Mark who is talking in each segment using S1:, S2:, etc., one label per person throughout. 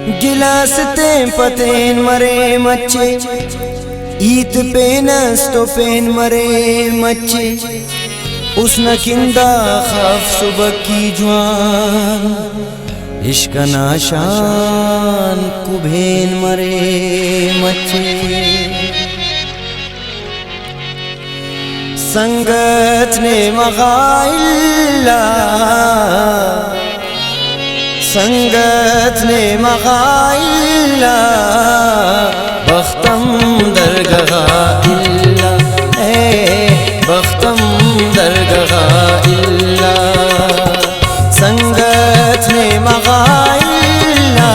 S1: गिलास ते पतेन मरे मच्छे ईत पेनस तो पेन मरे मच्छे उसन किंदा खफ सुबह की जवान इश्क नाशान कुभेन मरे मच्छे संगत ने मगाइल्ला संगत ने मगाइल्ला बख्तम दरगाह इल्ला बख्तम दरगाह इल्ला संगत ने मगाइल्ला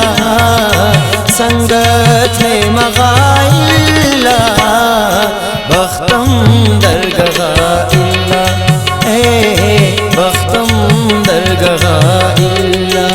S1: संगत ने मगाइल्ला बख्तम दरगाह इल्ला बख्तम दरगाह इल्ला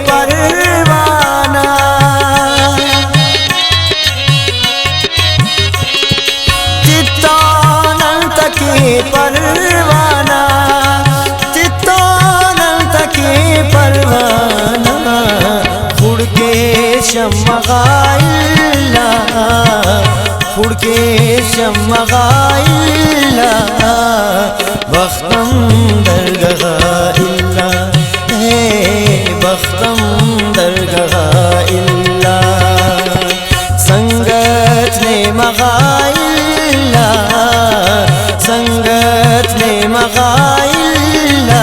S1: परवाना चित्तानंद के परवाना चित्तानंद के परवाना फुड़ के शमगाइल्ला फुड़ के शमगाइल्ला बख्तम दरगाह इल्ला बख्तम दरगाह इल्ला संगत ने मगाइल्ला संगत ने मगाइल्ला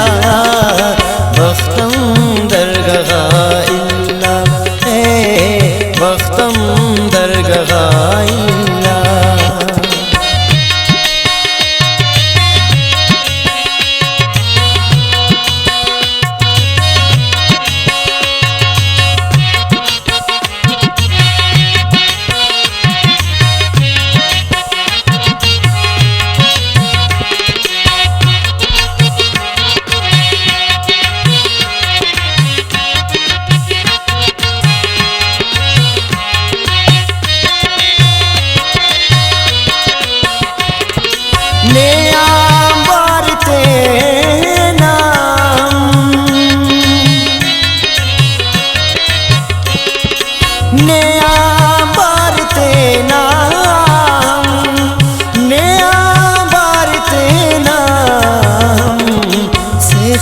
S1: बख्तम दरगाह इल्ला बख्तम दरगाह इल्ला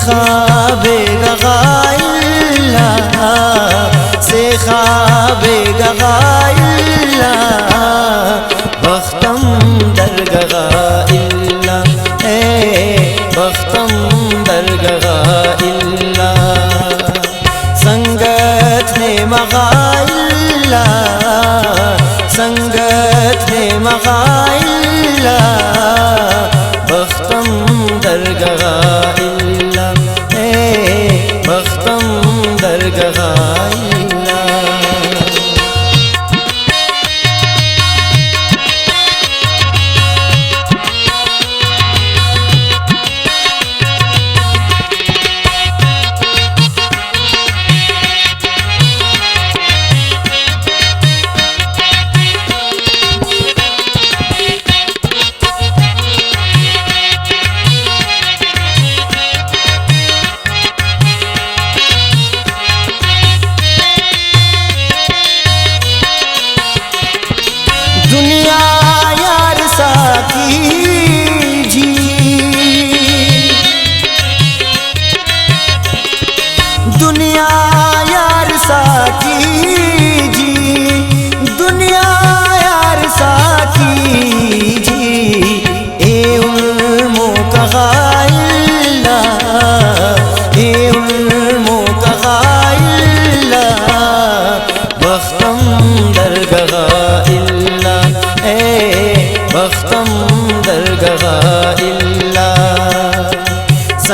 S1: ख़ाबे गगाइल्ला से ख़ाबे गगाइल्ला बख्तम दरगाह इल्ला बख्तम दरगाह इल्ला संगत ने मगाइल्ला संगत ने मगाइल्ला बख्तम दरगाह इल्ला बख्तम दरगाह इल्ला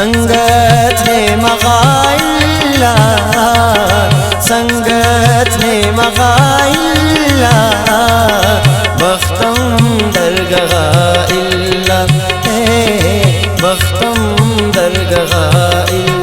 S1: संगत है मगाइल्ला, संगत है मगाइल्ला, बख्तम दरगाह इल्ला, बख्तम दरगाह इल्ला।